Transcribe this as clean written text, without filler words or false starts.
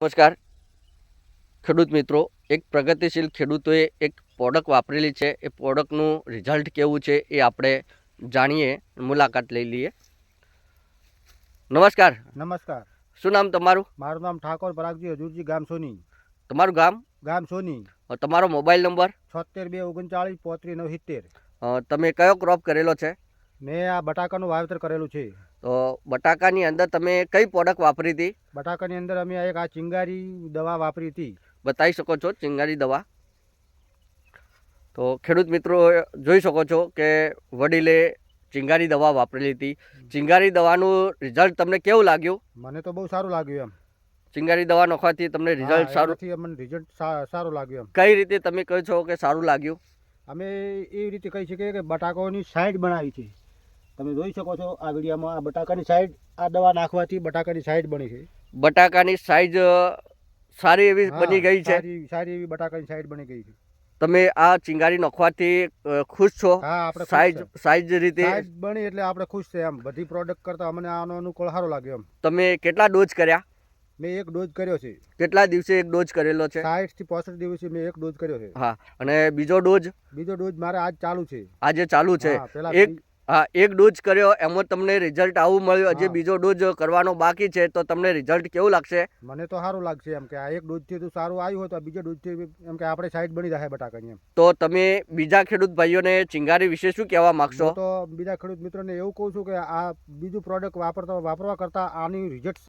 નમસ્કાર ખેડૂત મિત્રો, એક પ્રગતિશીલ ખેડૂતોએ એક પ્રોડક્ટ વાપરેલી છે. એ પ્રોડક્ટનું રિઝલ્ટ કેવું છે એ આપણે જાણીએ, મુલાકાત લઈ લઈએ. નમસ્કાર. નમસ્કાર. શું નામ તમારું? મારું નામ ઠાકોર પરાગજી હજુરજી, ગામ સોની. તમારું ગામ? ગામ સોની. તમારો મોબાઈલ નંબર? 76 239 35 70. તમે કયો ક્રોપ કરેલો છે? મેં આ બટાકાનું વાવેતર કરેલું છે. તો બટાકાની અંદર તમે કઈ પ્રોડક્ટ વાપરી હતી? બટાકાની અંદર અમે એક આ ચિંગારી દવા વાપરી હતી. બતાવી શકો છો ચિંગારી દવા? તો ખેડૂત મિત્રો જોઈ શકો છો કે વડીલે ચિંગારી દવા વાપરેલી હતી. ચિંગારી દવાનું રિઝલ્ટ તમને કેવું લાગ્યું? મને તો બહુ સારું લાગ્યું એમ. ચિંગારી દવા નાખવાથી તમને રિઝલ્ટ સારું? મને રિઝલ્ટ સારું લાગ્યું એમ. કઈ રીતે તમે કહો છો કે સારું લાગ્યું? અમે એવી રીતે કહી શકીએ કે બટાકાઓની સાઈડ બનાવી છે. તમે જોઈ શકો છો આ વિડીયોમાં. આ બટાકાની સાઈડ, આ દવા નાખવાથી બટાકાની સાઈડ બની છે. બટાકાની સાઈઝ સારી એવી બની ગઈ છે. સારી એવી બટાકાની સાઈડ બની ગઈ છે. તમે આ ચિંગારી નાખવાથી ખુશ છો? હા, આપણે સાઈઝ રીતે સાઈડ બની એટલે આપણે ખુશ છે એમ. બધી પ્રોડક્ટ કરતા અમને આનો અનુકૂળ સારો લાગ્યો એમ. તમે કેટલા ડોઝ કર્યા? મેં એક ડોઝ કર્યો છે. કેટલા દિવસે એક ડોઝ કરેલો છે? 60 થી 65 દિવસે મેં એક ડોઝ કર્યો છે. હા, અને બીજો ડોઝ? બીજો ડોઝ મારે આજ ચાલુ છે. આજે ચાલુ છે. એક ડોઝ કર્યો એમાં તમને રિઝલ્ટ આવું મળ્યું. હજી બીજો ડોઝ કરવાનો બાકી છે, તો તમને રિઝલ્ટ કેવું લાગશે? મને તો સારું લાગશે એમ કે આ એક ડોઝથી તો સારું આવ્યું હોય તો બીજો ડોઝથી એમ કે આપણે સાઈડ બની જાય બટાકાની એમ. તો તમે બીજા ખેડૂત ભાઈઓને ચિંગારી વિશે શું કહેવા માંગશો? તો બીજા ખેડૂત મિત્રોને એવું કહું છું કે આ બીજું પ્રોડક્ટ વાપરવા કરતાં આની રિઝલ્ટ